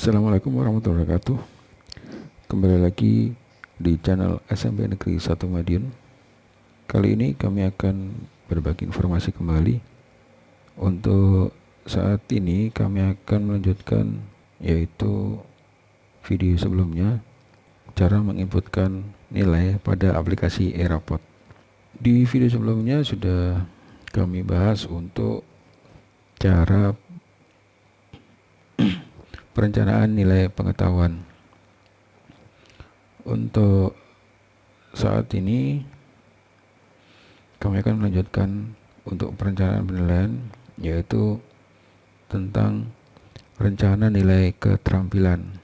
Assalamualaikum warahmatullahi wabarakatuh. Kembali lagi di channel SMP Negeri 1 Madiun. Kali ini kami akan berbagi informasi kembali. Untuk saat ini kami akan melanjutkan yaitu video sebelumnya, cara menginputkan nilai pada aplikasi e-rapot. Di video sebelumnya sudah kami bahas untuk cara perencanaan nilai pengetahuan. Untuk saat ini kami akan melanjutkan untuk perencanaan penilaian, yaitu tentang rencana nilai keterampilan.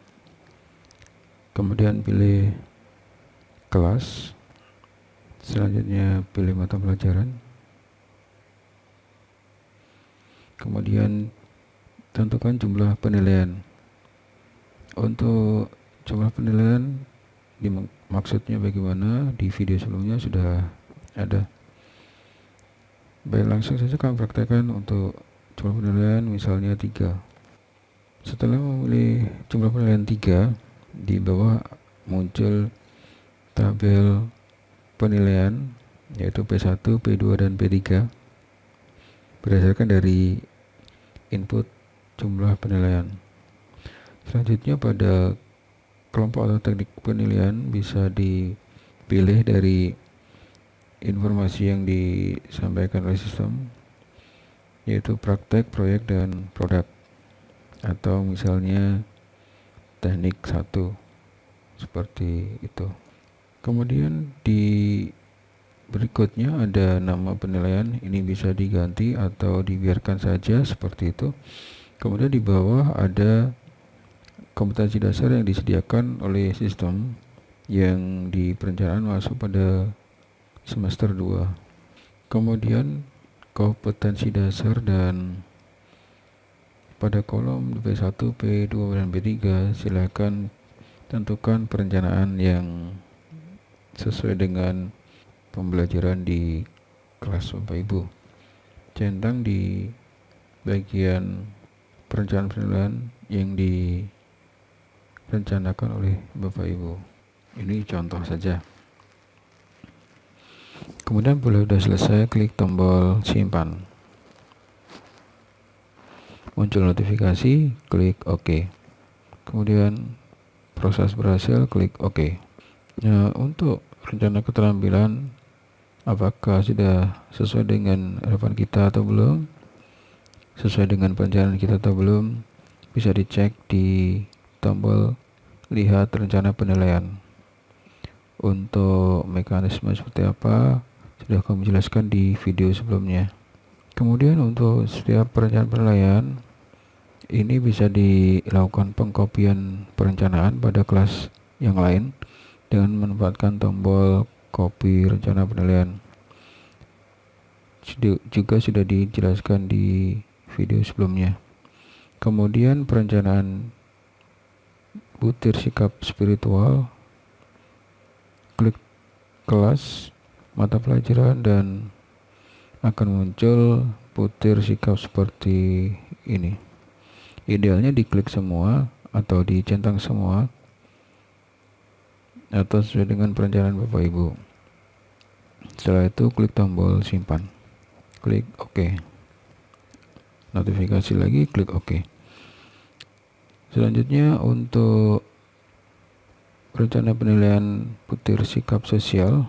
Kemudian pilih kelas, selanjutnya pilih mata pelajaran, kemudian tentukan jumlah penilaian. Untuk jumlah penilaian maksudnya bagaimana, di video sebelumnya sudah ada. Baik, langsung saja kami praktekkan untuk jumlah penilaian, misalnya 3. Setelah memilih jumlah penilaian 3, di bawah muncul tabel penilaian yaitu P1, P2, dan P3 berdasarkan dari input jumlah penilaian. Selanjutnya pada kelompok atau teknik penilaian bisa dipilih dari informasi yang disampaikan oleh sistem, yaitu praktek, proyek, dan produk, atau misalnya teknik 1 seperti itu. Kemudian di berikutnya ada nama penilaian, ini bisa diganti atau dibiarkan saja seperti itu. Kemudian di bawah ada kompetensi dasar yang disediakan oleh sistem yang di perencanaan masuk pada semester 2. Kemudian kompetensi dasar, dan pada kolom P1, P2, dan P3 silakan tentukan perencanaan yang sesuai dengan pembelajaran di kelas Bapak Ibu. Centang di bagian perencanaan penilaian yang direncanakan oleh Bapak Ibu. Ini contoh saja. Kemudian bila sudah selesai, klik tombol simpan. Muncul notifikasi, klik OK. Kemudian proses berhasil, klik OK. Nah, untuk rencana keterampilan, apakah sudah sesuai dengan harapan kita atau belum, sesuai dengan perencanaan kita atau belum, bisa dicek di tombol lihat rencana penilaian. Untuk mekanisme seperti apa sudah kami jelaskan di video sebelumnya. Kemudian untuk setiap perencanaan penilaian ini bisa dilakukan pengkopian perencanaan pada kelas yang lain dengan memanfaatkan tombol copy rencana penilaian. Juga sudah dijelaskan di video sebelumnya. Kemudian perencanaan butir sikap spiritual, klik kelas, mata pelajaran, dan akan muncul butir sikap seperti ini. Idealnya diklik semua atau dicentang semua atau sesuai dengan perencanaan Bapak Ibu. Setelah itu klik tombol simpan, klik OK. Notifikasi lagi, klik OK. Selanjutnya untuk rencana penilaian butir sikap sosial,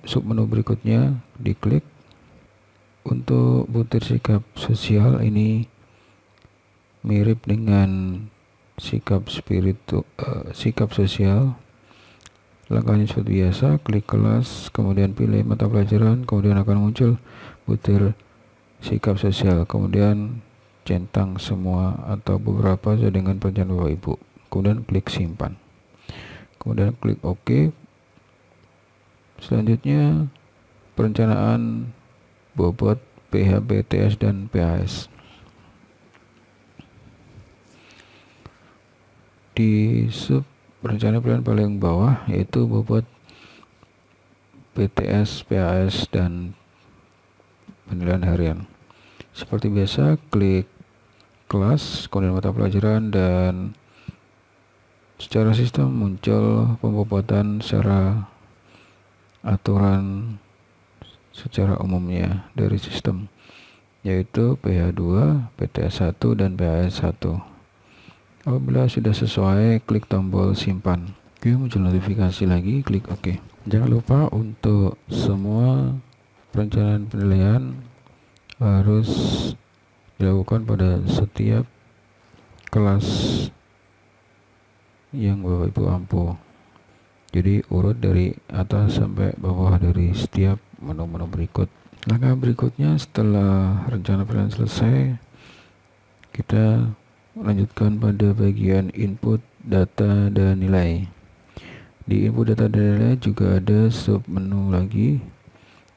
submenu berikutnya diklik. Untuk butir sikap sosial ini mirip dengan sikap sosial. Langkahnya seperti biasa, klik kelas, kemudian pilih mata pelajaran, kemudian akan muncul butir sikap sosial, kemudian centang semua atau beberapa sesuai dengan perencanaan Bapak Ibu, kemudian klik simpan, kemudian klik OK. Selanjutnya perencanaan bobot PH, PTS, dan PAS. Di sub rencana penilaian paling bawah yaitu bobot PTS, PAS, dan penilaian harian. Seperti biasa, klik kelas, kemudian mata pelajaran, dan secara sistem muncul pembobotan secara aturan secara umumnya dari sistem, yaitu PH2, PTS1, dan PAS1. Apabila sudah sesuai, klik tombol simpan. Oke, muncul notifikasi lagi, klik OK. Jangan lupa untuk semua perencanaan penilaian harus dilakukan pada setiap kelas yang Bapak Ibu ampuh. Jadi urut dari atas sampai bawah dari setiap menu-menu berikut. Langkah berikutnya setelah rencana penilaian selesai, kita lanjutkan pada bagian input data dan nilai. Di input data dan nilai juga ada sub menu lagi,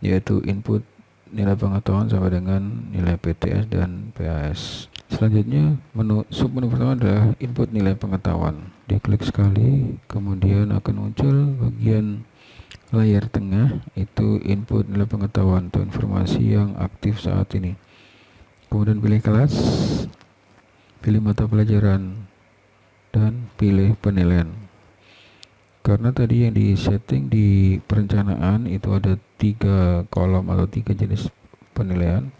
yaitu input nilai pengetahuan sampai dengan nilai PTS dan PAS. Selanjutnya sub menu pertama adalah input nilai pengetahuan. Diklik sekali, kemudian akan muncul bagian layar tengah, itu input nilai pengetahuan atau informasi yang aktif saat ini. Kemudian pilih kelas, pilih mata pelajaran, dan pilih penilaian. Karena tadi yang di setting di perencanaan itu ada 3 kolom atau 3 jenis penilaian,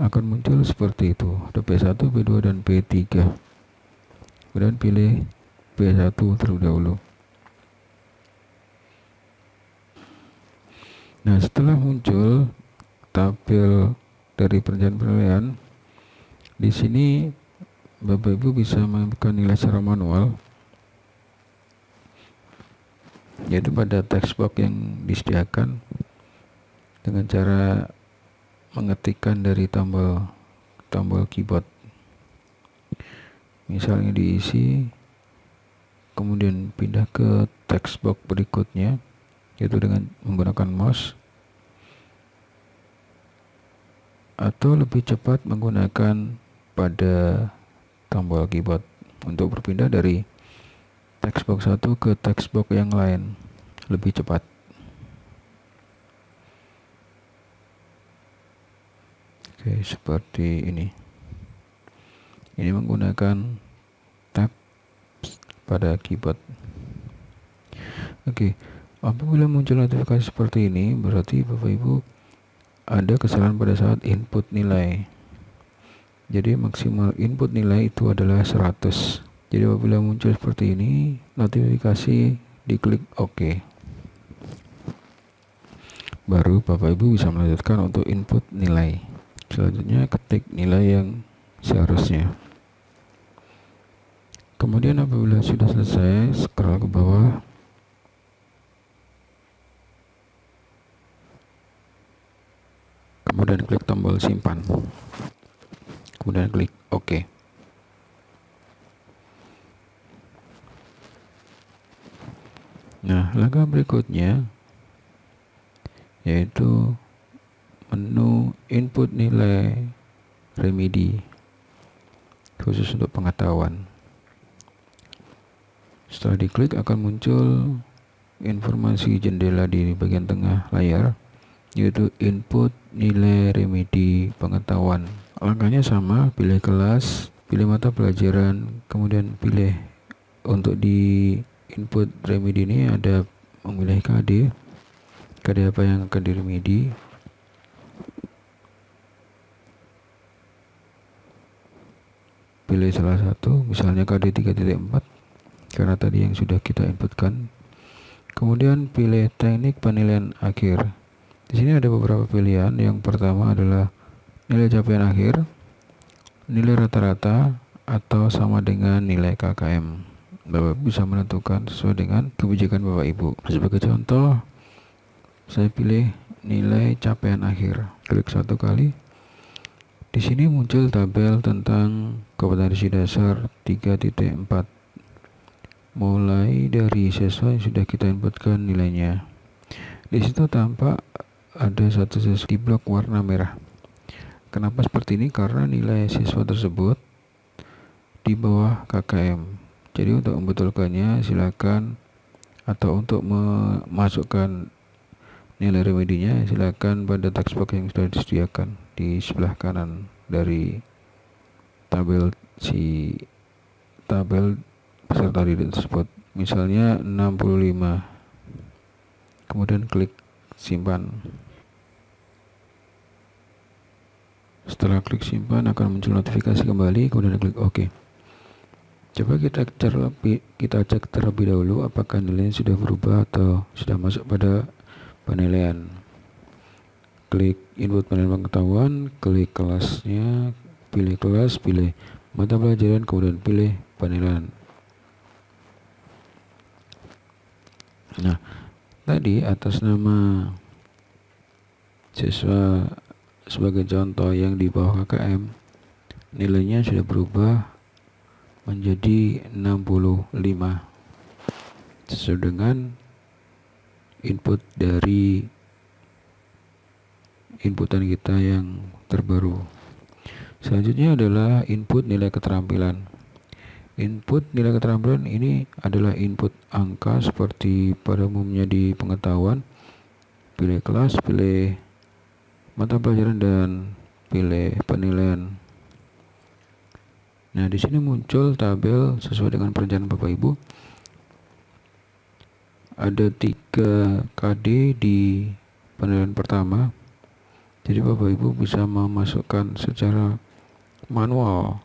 akan muncul seperti itu, ada P1, P2, dan P3. Kemudian pilih P1 terlebih dahulu. Nah, setelah muncul tabel dari perencanaan penilaian, di sini Bapak Ibu bisa menentukan nilai secara manual, yaitu pada text box yang disediakan dengan cara mengetikkan dari tombol keyboard. Misalnya diisi, kemudian pindah ke text box berikutnya, yaitu dengan menggunakan mouse, atau lebih cepat menggunakan pada tombol keyboard untuk berpindah dari text box satu ke text box yang lain lebih cepat. Oke, seperti ini. Ini menggunakan tab pada keyboard. Oke, apabila muncul notifikasi seperti ini, berarti Bapak Ibu ada kesalahan pada saat input nilai. Jadi maksimal input nilai itu adalah 100. Jadi apabila muncul seperti ini, notifikasi, diklik OK. Baru Bapak Ibu bisa melanjutkan untuk input nilai. Selanjutnya ketik nilai yang seharusnya. Kemudian apabila sudah selesai, scroll ke bawah. Kemudian klik tombol simpan. Kemudian klik OK. Nah, langkah berikutnya yaitu menu input nilai remedi khusus untuk pengetahuan. Setelah diklik akan muncul informasi jendela di bagian tengah layar, yaitu input nilai remedi pengetahuan. Langkahnya sama, pilih kelas, pilih mata pelajaran, kemudian pilih untuk di input remedi ini ada memilih KD apa yang akan diremedi. Pilih salah satu, misalnya KD 3.4 karena tadi yang sudah kita inputkan. Kemudian pilih teknik penilaian akhir. Di sini ada beberapa pilihan. Yang pertama adalah nilai capaian akhir, nilai rata-rata, atau sama dengan nilai KKM. Bapak bisa menentukan sesuai dengan kebijakan Bapak Ibu. Sebagai contoh, saya pilih nilai capaian akhir. Klik 1 kali. Di sini muncul tabel tentang kompetensi dasar 3.4. Mulai dari siswa yang sudah kita inputkan nilainya. Di situ tampak ada satu siswa di blok warna merah. Kenapa seperti ini? Karena nilai siswa tersebut di bawah KKM. Jadi untuk membetulkannya silakan, atau untuk memasukkan nilai remedinya silakan pada text box yang sudah disediakan di sebelah kanan dari tabel peserta didik tersebut, misalnya 65. Kemudian klik simpan. Setelah klik simpan akan muncul notifikasi kembali, kemudian klik OK. Coba kita cek terlebih dahulu apakah nilainya sudah berubah atau sudah masuk pada penilaian. Klik input penilaian pengetahuan, klik kelasnya, pilih kelas, pilih mata pelajaran, kemudian pilih penilaian. Nah, tadi atas nama siswa sebagai contoh yang di bawah KKM, nilainya sudah berubah menjadi 65 sesuai dengan input dari inputan kita yang terbaru. Selanjutnya adalah input nilai keterampilan. Input nilai keterampilan ini adalah input angka seperti pada umumnya di pengetahuan. Pilih kelas, pilih mata pelajaran, dan pilih penilaian. Nah, di sini muncul tabel sesuai dengan perencanaan Bapak Ibu. Ada 3 KD di penilaian pertama. Jadi Bapak Ibu bisa memasukkan secara manual,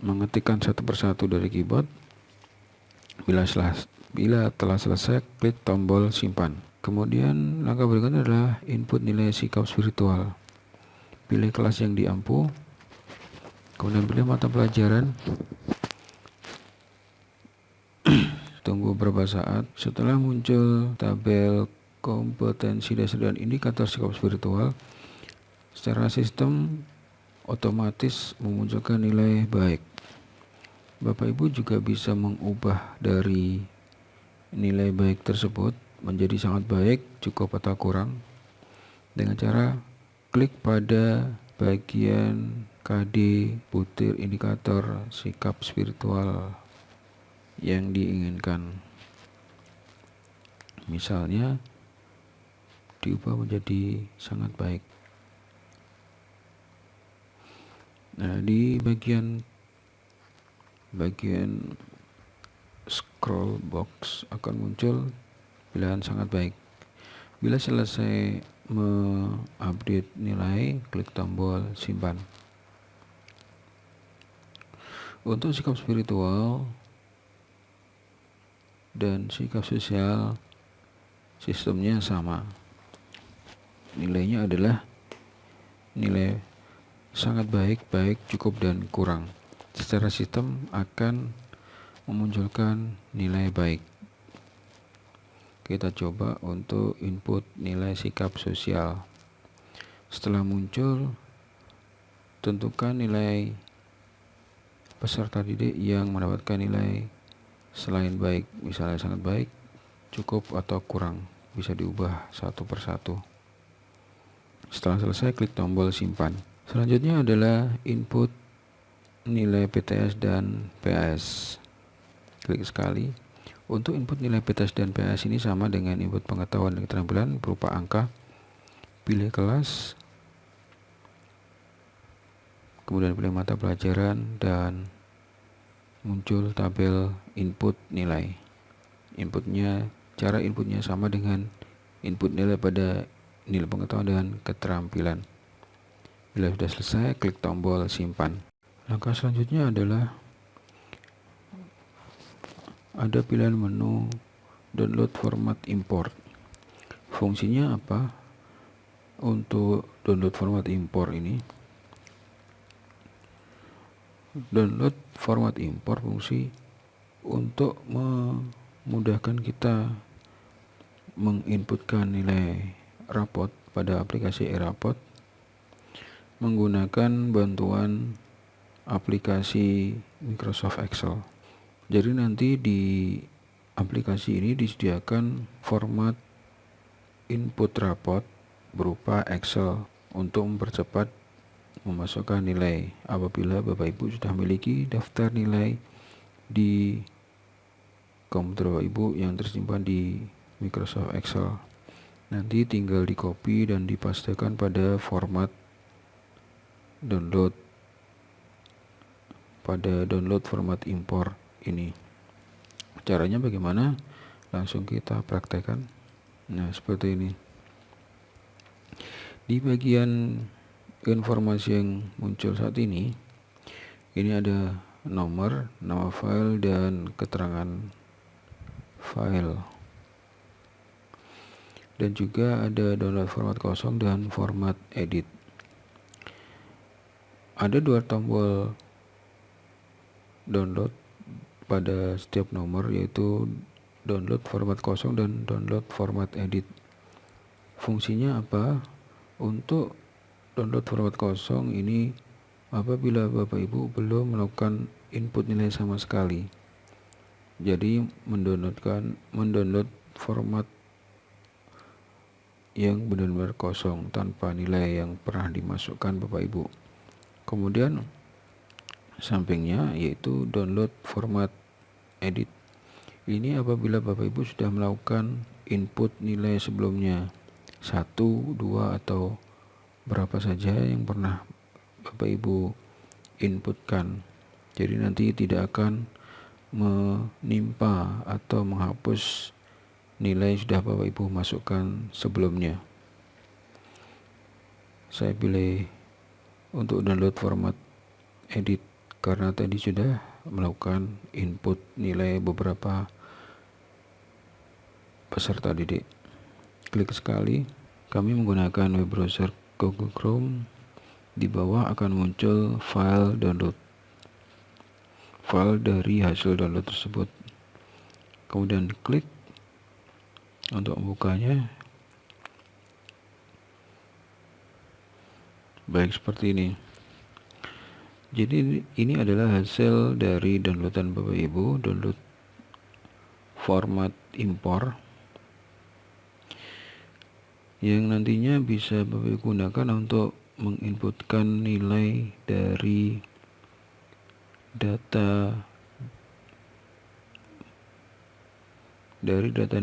mengetikkan satu persatu dari keyboard. Bila telah selesai, klik tombol simpan. Kemudian langkah berikutnya adalah input nilai sikap spiritual. Pilih kelas yang diampu, kemudian pilih mata pelajaran. Tunggu beberapa saat. Setelah muncul tabel kompetensi dasar dan indikator sikap spiritual, secara sistem otomatis memunculkan nilai baik. Bapak Ibu juga bisa mengubah dari nilai baik tersebut menjadi sangat baik, cukup atau kurang, dengan cara klik pada bagian KD butir indikator sikap spiritual yang diinginkan. Misalnya diubah menjadi sangat baik. Nah, di bagian scroll box akan muncul pilihan sangat baik. Bila selesai mengupdate nilai, klik tombol simpan. Untuk sikap spiritual dan sikap sosial, sistemnya sama. Nilainya adalah nilai sangat baik, baik, cukup, dan kurang. Secara sistem akan memunculkan nilai baik. Kita coba untuk input nilai sikap sosial. Setelah muncul, tentukan nilai peserta didik yang mendapatkan nilai selain baik, misalnya sangat baik, cukup, atau kurang. Bisa diubah satu persatu. Setelah selesai, klik tombol simpan. Selanjutnya adalah input nilai PTS dan PAS. Klik sekali. Untuk input nilai PTS dan PAS ini sama dengan input pengetahuan dan keterampilan berupa angka. Pilih kelas, kemudian pilih mata pelajaran, dan muncul tabel input nilai. Cara inputnya sama dengan input nilai pada nilai pengetahuan dan keterampilan. Bila sudah selesai, klik tombol simpan. Langkah selanjutnya adalah ada pilihan menu download format import. Fungsinya apa? Untuk download format import ini, download format import fungsi untuk memudahkan kita menginputkan nilai rapot pada aplikasi e-rapot menggunakan bantuan aplikasi Microsoft Excel. Jadi nanti di aplikasi ini disediakan format input rapot berupa Excel untuk mempercepat memasukkan nilai. Apabila Bapak Ibu sudah memiliki daftar nilai di komputer Bapak Ibu yang tersimpan di Microsoft Excel, nanti tinggal di copy dan dipastekan pada format download pada download format impor ini. Caranya bagaimana? Langsung kita praktekkan. Nah, seperti ini. Di bagian informasi yang muncul saat ini ada nomor, nama file, dan keterangan file. Dan juga ada download format kosong dan format edit. Ada 2 tombol download pada setiap nomor, yaitu download format kosong dan download format edit. Fungsinya apa? Untuk download format kosong ini apabila Bapak Ibu belum melakukan input nilai sama sekali. Jadi mendownload format yang benar-benar kosong tanpa nilai yang pernah dimasukkan Bapak Ibu. Kemudian sampingnya yaitu download format edit. Ini apabila Bapak Ibu sudah melakukan input nilai sebelumnya 1, 2 atau berapa saja yang pernah Bapak Ibu inputkan. Jadi nanti tidak akan menimpa atau menghapus nilai sudah Bapak Ibu masukkan sebelumnya. Saya pilih untuk download format edit karena tadi sudah melakukan input nilai beberapa peserta didik. Klik sekali. Kami menggunakan web browser Google Chrome. Di bawah akan muncul file download, file dari hasil download tersebut. Kemudian klik untuk membukanya. Baik, seperti ini. Jadi ini adalah hasil dari downloadan Bapak Ibu, download format impor yang nantinya bisa Bapak Ibu gunakan untuk menginputkan nilai dari data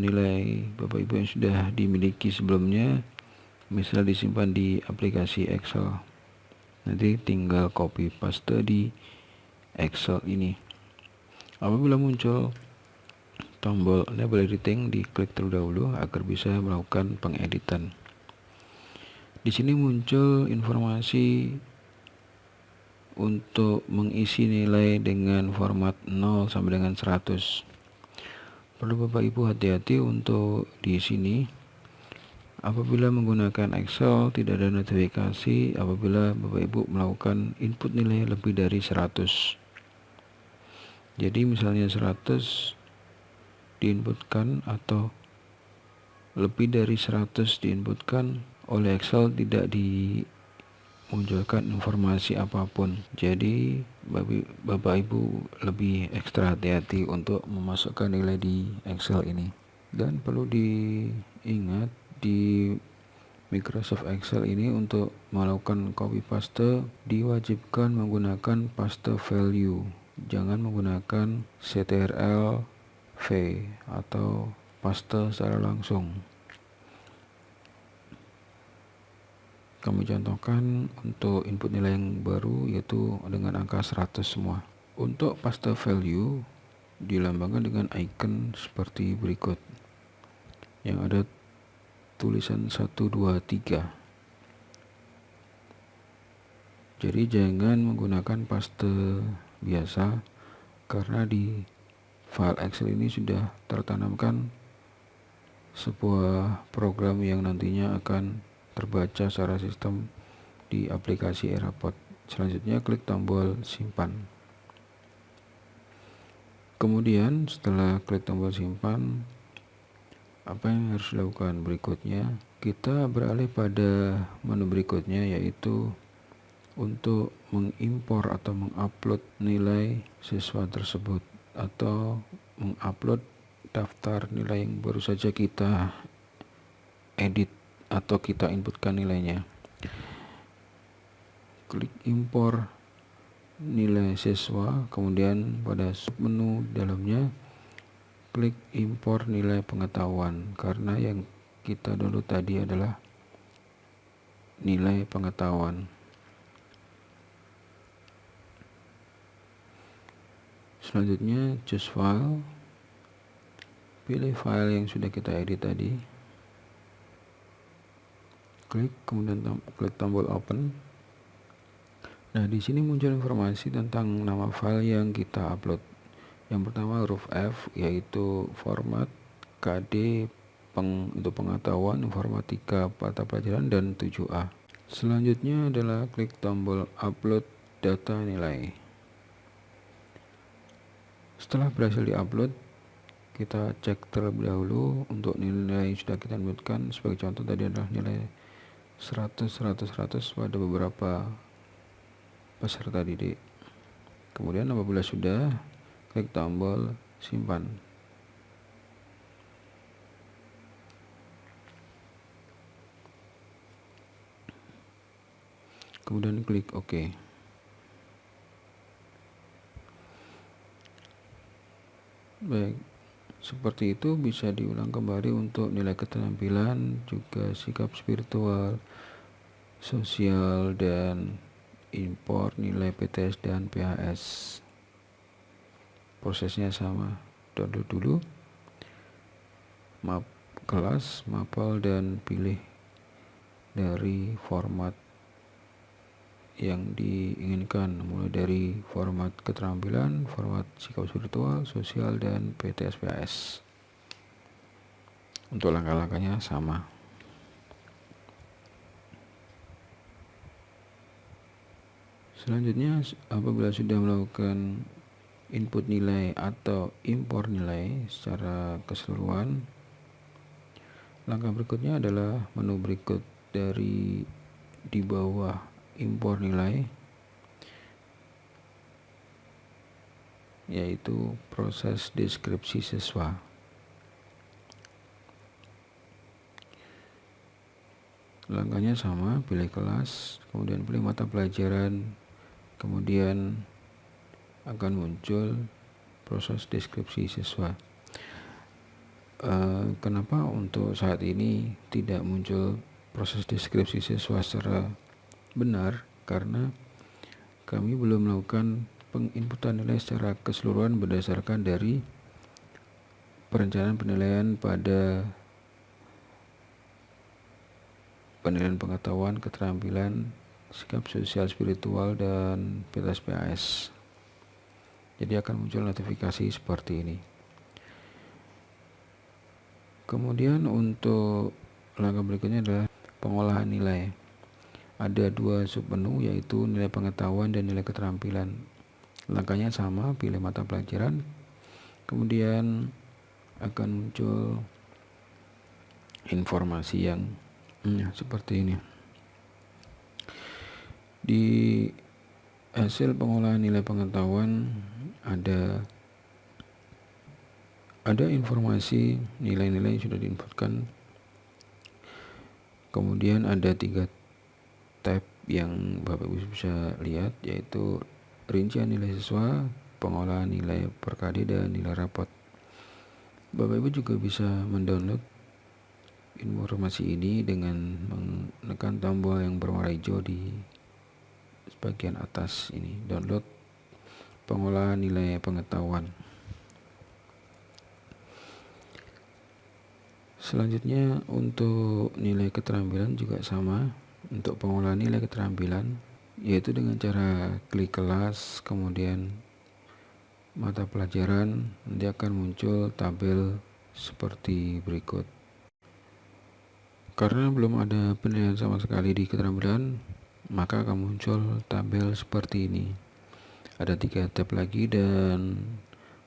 nilai Bapak Ibu yang sudah dimiliki sebelumnya, misal disimpan di aplikasi Excel. Nanti tinggal copy paste di Excel ini. Apabila muncul tombol enable editing, diklik terlebih dahulu agar bisa melakukan pengeditan. Di sini muncul informasi untuk mengisi nilai dengan format 0 sampai dengan 100. Perlu Bapak Ibu hati-hati untuk di sini. Apabila menggunakan Excel tidak ada notifikasi apabila Bapak Ibu melakukan input nilai lebih dari 100. Jadi misalnya 100 diinputkan atau lebih dari 100 diinputkan, oleh Excel tidak dimunculkan informasi apapun. Jadi Bapak Ibu lebih ekstra hati-hati untuk memasukkan nilai di Excel ini. Dan perlu diingat di Microsoft Excel ini untuk melakukan copy paste diwajibkan menggunakan paste value, jangan menggunakan CTRL V atau paste secara langsung. Kami contohkan untuk input nilai yang baru yaitu dengan angka 100 semua. Untuk paste value dilambangkan dengan icon seperti berikut yang ada tulisan 1, 2, 3. Jadi jangan menggunakan paste biasa karena di file Excel ini sudah tertanamkan sebuah program yang nantinya akan terbaca secara sistem di aplikasi Erapod. Selanjutnya klik tombol simpan. Kemudian setelah klik tombol simpan, apa yang harus dilakukan berikutnya? Kita beralih pada menu berikutnya, yaitu untuk mengimpor atau mengupload nilai siswa tersebut atau mengupload daftar nilai yang baru saja kita edit atau kita inputkan nilainya. Klik impor nilai siswa, kemudian pada submenu dalamnya klik impor nilai pengetahuan karena yang kita download tadi adalah nilai pengetahuan. Selanjutnya choose file, pilih file yang sudah kita edit tadi, klik, kemudian klik tombol open. Nah, di sini muncul informasi tentang nama file yang kita upload. Yang pertama huruf F, yaitu format KD untuk pengetahuan informatika mata pelajaran, dan 7A. Selanjutnya adalah klik tombol upload data nilai. Setelah berhasil diupload, kita cek terlebih dahulu untuk nilai yang sudah kita inputkan. Sebagai contoh tadi adalah nilai 100, 100, 100 pada beberapa peserta didik. Kemudian apabila sudah, klik tombol simpan. Kemudian klik OK. Baik, seperti itu bisa diulang kembali untuk nilai keterampilan, juga sikap spiritual, sosial, dan import nilai PTS dan PHS. Prosesnya sama, download dulu map kelas, mapel, dan pilih dari format yang diinginkan, mulai dari format keterampilan, format sikap spiritual, sosial, dan PTS PHS. Untuk langkah-langkahnya sama. Selanjutnya, apabila sudah melakukan input nilai atau impor nilai secara keseluruhan, langkah berikutnya adalah menu berikut dari di bawah impor nilai, yaitu proses deskripsi siswa. Langkahnya sama, pilih kelas, kemudian pilih mata pelajaran, kemudian akan muncul proses deskripsi siswa. Kenapa untuk saat ini tidak muncul proses deskripsi siswa secara benar? Karena kami belum melakukan penginputan nilai secara keseluruhan berdasarkan dari perencanaan penilaian pada penilaian pengetahuan, keterampilan, sikap sosial spiritual, dan PTS PAS. Jadi akan muncul notifikasi seperti ini. Kemudian untuk langkah berikutnya adalah pengolahan nilai. Ada dua submenu, yaitu nilai pengetahuan dan nilai keterampilan. Langkahnya sama, pilih mata pelajaran, kemudian akan muncul informasi yang seperti ini. Di hasil pengolahan nilai pengetahuan ada informasi nilai-nilai yang sudah diinputkan. Kemudian ada 3 tab yang Bapak Ibu bisa lihat, yaitu rincian nilai siswa, pengolahan nilai per KD, dan nilai rapot. Bapak Ibu juga bisa mendownload informasi ini dengan menekan tombol yang berwarna hijau di bagian atas ini, download pengolahan nilai pengetahuan. Selanjutnya untuk nilai keterampilan juga sama. Untuk pengolahan nilai keterampilan, yaitu dengan cara klik kelas, kemudian mata pelajaran, nanti akan muncul tabel seperti berikut. Karena belum ada penilaian sama sekali di keterampilan, maka akan muncul tabel seperti ini. Ada 3 tab lagi, dan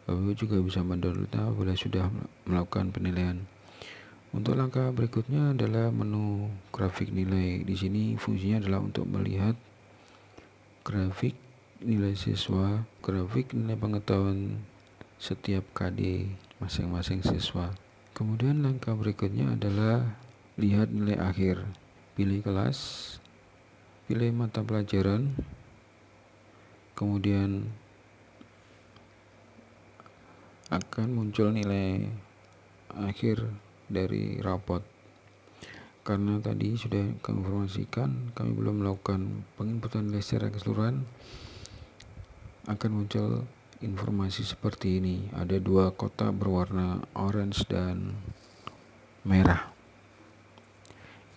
Bapak juga bisa mendownloadnya apabila sudah melakukan penilaian. Untuk langkah berikutnya adalah menu grafik nilai. Di sini fungsinya adalah untuk melihat grafik nilai siswa, grafik nilai pengetahuan setiap KD masing-masing siswa. Kemudian langkah berikutnya adalah lihat nilai akhir. Pilih kelas, pilih mata pelajaran, kemudian akan muncul nilai akhir dari rapot. Karena tadi sudah kami informasikan, kami belum melakukan penginputan nilai secara keseluruhan, akan muncul informasi seperti ini. Ada dua kotak berwarna orange dan merah.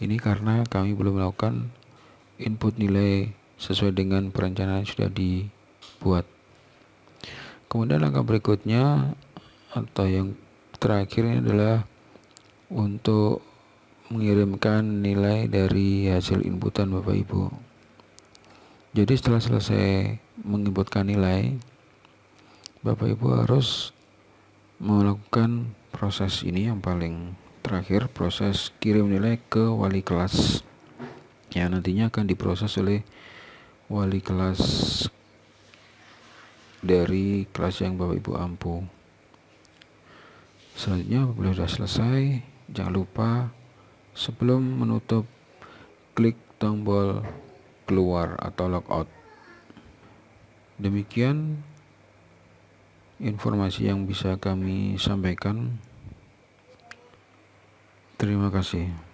Ini karena kami belum melakukan input nilai sesuai dengan perencanaan yang sudah dibuat. Kemudian langkah berikutnya atau yang terakhir ini adalah untuk mengirimkan nilai dari hasil inputan Bapak Ibu. Jadi setelah selesai menginputkan nilai, Bapak Ibu harus melakukan proses ini yang paling terakhir, proses kirim nilai ke wali kelas yang nantinya akan diproses oleh wali kelas dari kelas yang Bapak Ibu ampu. Selanjutnya apabila sudah selesai, jangan lupa sebelum menutup klik tombol keluar atau logout. Demikian informasi yang bisa kami sampaikan. Terima kasih.